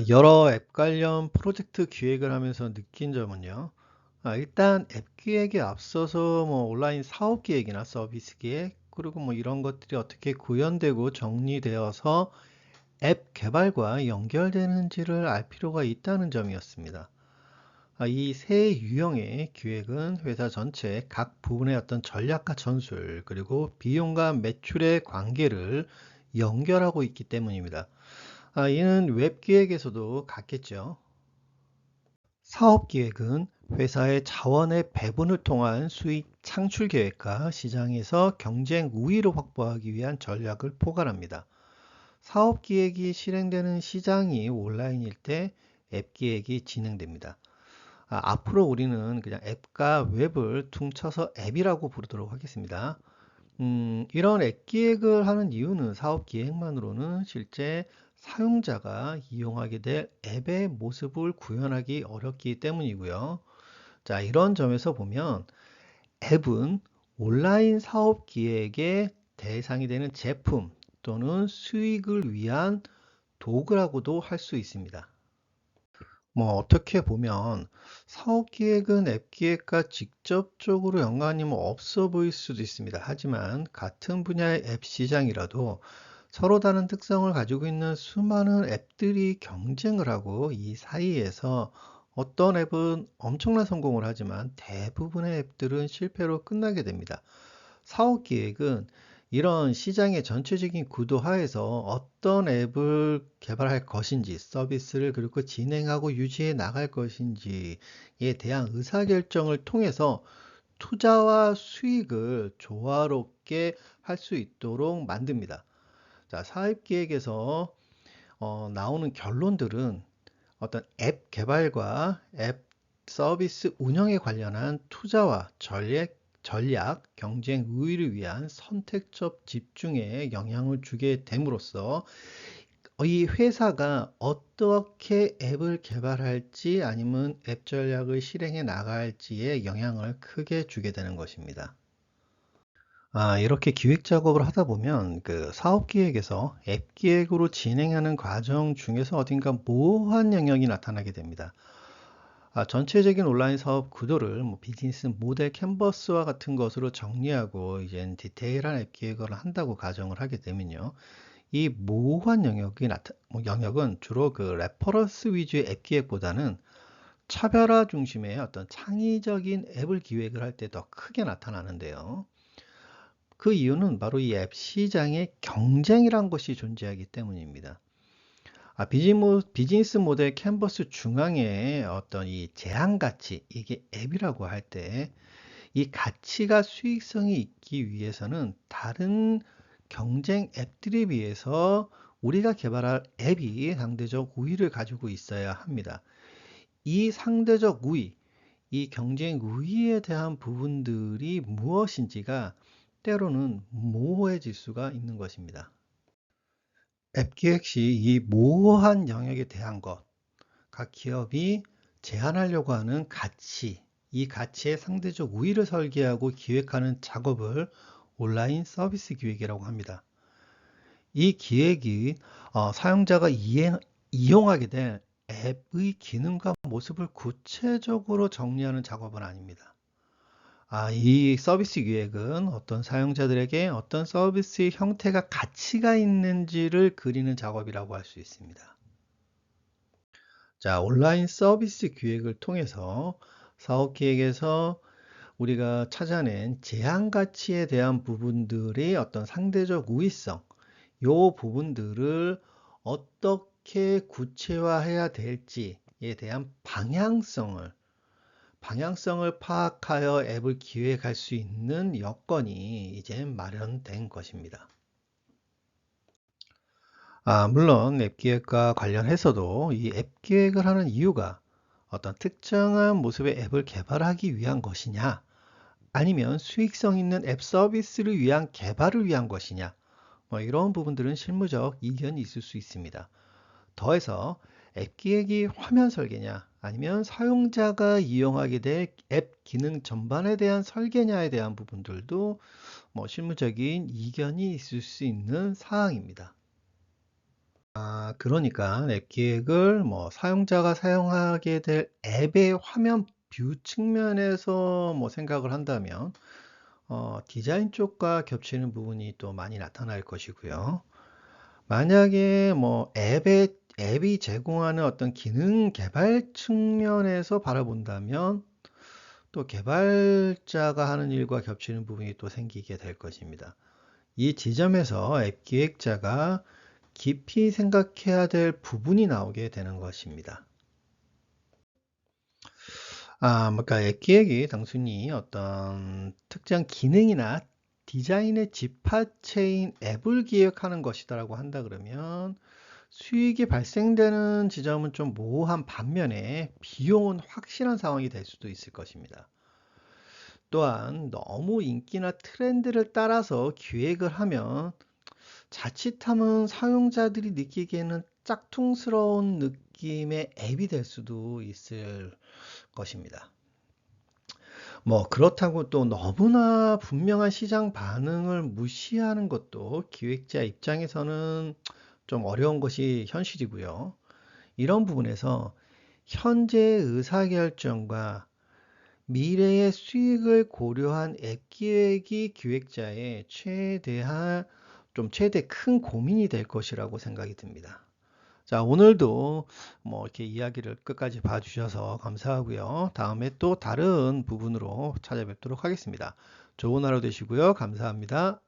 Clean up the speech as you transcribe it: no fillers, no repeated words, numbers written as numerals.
여러 앱 관련 프로젝트 기획을 하면서 느낀 점은요. 일단 앱 기획에 앞서서 뭐 온라인 사업 기획이나 서비스 기획, 그리고 뭐 이런 것들이 어떻게 구현되고 정리되어서 앱 개발과 연결되는지를 알 필요가 있다는 점이었습니다. 이 세 유형의 기획은 회사 전체 각 부분의 어떤 전략과 전술, 그리고 비용과 매출의 관계를 연결하고 있기 때문입니다. 이는 웹 기획에서도 같겠죠. 사업 기획은 회사의 자원의 배분을 통한 수익 창출 계획과 시장에서 경쟁 우위를 확보하기 위한 전략을 포괄합니다. 사업 기획이 실행되는 시장이 온라인일 때 앱 기획이 진행됩니다. 앞으로 우리는 그냥 앱과 웹을 퉁쳐서 앱이라고 부르도록 하겠습니다. 이런 앱 기획을 하는 이유는 사업 기획만으로는 실제 사용자가 이용하게 될 앱의 모습을 구현하기 어렵기 때문이고요. 자, 이런 점에서 보면 앱은 온라인 사업 기획의 대상이 되는 제품 또는 수익을 위한 도구라고도 할 수 있습니다. 뭐 어떻게 보면 사업 기획은 앱 기획과 직접적으로 연관이 뭐 없어 보일 수도 있습니다. 하지만 같은 분야의 앱 시장이라도 서로 다른 특성을 가지고 있는 수많은 앱들이 경쟁을 하고 이 사이에서 어떤 앱은 엄청난 성공을 하지만 대부분의 앱들은 실패로 끝나게 됩니다. 사업 기획은 이런 시장의 전체적인 구도 하에서 어떤 앱을 개발할 것인지, 서비스를 그리고 진행하고 유지해 나갈 것인지에 대한 의사결정을 통해서 투자와 수익을 조화롭게 할 수 있도록 만듭니다. 자, 사업 기획에서 나오는 결론들은 어떤 앱 개발과 앱 서비스 운영에 관련한 투자와 전략, 경쟁 우위를 위한 선택적 집중에 영향을 주게 됨으로써 이 회사가 어떻게 앱을 개발할지 아니면 앱 전략을 실행해 나갈지에 영향을 크게 주게 되는 것입니다. 이렇게 기획 작업을 하다 보면 그 사업 기획에서 앱 기획으로 진행하는 과정 중에서 어딘가 모호한 영역이 나타나게 됩니다. 전체적인 온라인 사업 구도를 뭐 비즈니스 모델 캔버스와 같은 것으로 정리하고 이제 디테일한 앱 기획을 한다고 가정을 하게 되면요. 이 모호한 영역은 주로 그 레퍼런스 위주의 앱 기획보다는 차별화 중심의 어떤 창의적인 앱을 기획을 할 때 더 크게 나타나는데요. 그 이유는 바로 이 앱 시장에 경쟁이란 것이 존재하기 때문입니다. 비즈니스 모델 캔버스 중앙에 어떤 이 제한 가치, 이게 앱이라고 할 때, 이 가치가 수익성이 있기 위해서는 다른 경쟁 앱들에 비해서 우리가 개발할 앱이 상대적 우위를 가지고 있어야 합니다. 이 상대적 우위, 이 경쟁 우위에 대한 부분들이 무엇인지가 때로는 모호해질 수가 있는 것입니다. 앱 기획 시 이 모호한 영역에 대한 것, 각 기업이 제한하려고 하는 가치, 이 가치의 상대적 우위를 설계하고 기획하는 작업을 온라인 서비스 기획이라고 합니다. 이 기획이 사용자가 이용하게 될 앱의 기능과 모습을 구체적으로 정리하는 작업은 아닙니다. 이 서비스 기획은 어떤 사용자들에게 어떤 서비스의 형태가 가치가 있는지를 그리는 작업이라고 할 수 있습니다. 자, 온라인 서비스 기획을 통해서 사업 기획에서 우리가 찾아낸 제한 가치에 대한 부분들의 어떤 상대적 우위성, 요 부분들을 어떻게 구체화해야 될지에 대한 방향성을 파악하여 앱을 기획할 수 있는 여건이 이제 마련된 것입니다. 물론 앱 기획과 관련해서도 이 앱 기획을 하는 이유가 어떤 특정한 모습의 앱을 개발하기 위한 것이냐, 아니면 수익성 있는 앱 서비스를 위한 개발을 위한 것이냐, 뭐 이런 부분들은 실무적 이견이 있을 수 있습니다. 더해서 앱 기획이 화면 설계냐, 아니면 사용자가 이용하게 될 앱 기능 전반에 대한 설계냐에 대한 부분들도 뭐 실무적인 이견이 있을 수 있는 사항입니다. 그러니까 앱 기획을 뭐 사용자가 사용하게 될 앱의 화면 뷰 측면에서 뭐 생각을 한다면 디자인 쪽과 겹치는 부분이 또 많이 나타날 것이고요. 만약에 뭐 앱이 제공하는 어떤 기능 개발 측면에서 바라본다면 또 개발자가 하는 일과 겹치는 부분이 또 생기게 될 것입니다. 이 지점에서 앱 기획자가 깊이 생각해야 될 부분이 나오게 되는 것입니다. 그러니까 앱 기획이 단순히 어떤 특정 기능이나 디자인의 집합체인 앱을 기획하는 것이다라고 한다 그러면 수익이 발생되는 지점은 좀 모호한 반면에 비용은 확실한 상황이 될 수도 있을 것입니다. 또한 너무 인기나 트렌드를 따라서 기획을 하면 자칫하면 사용자들이 느끼기에는 짝퉁스러운 느낌의 앱이 될 수도 있을 것입니다. 뭐 그렇다고 또 너무나 분명한 시장 반응을 무시하는 것도 기획자 입장에서는 좀 어려운 것이 현실이고요. 이런 부분에서 현재의 의사결정과 미래의 수익을 고려한 앱 기획이 기획자의 최대 큰 고민이 될 것이라고 생각이 듭니다. 자, 오늘도 뭐 이렇게 이야기를 끝까지 봐주셔서 감사하고요. 다음에 또 다른 부분으로 찾아뵙도록 하겠습니다. 좋은 하루 되시고요. 감사합니다.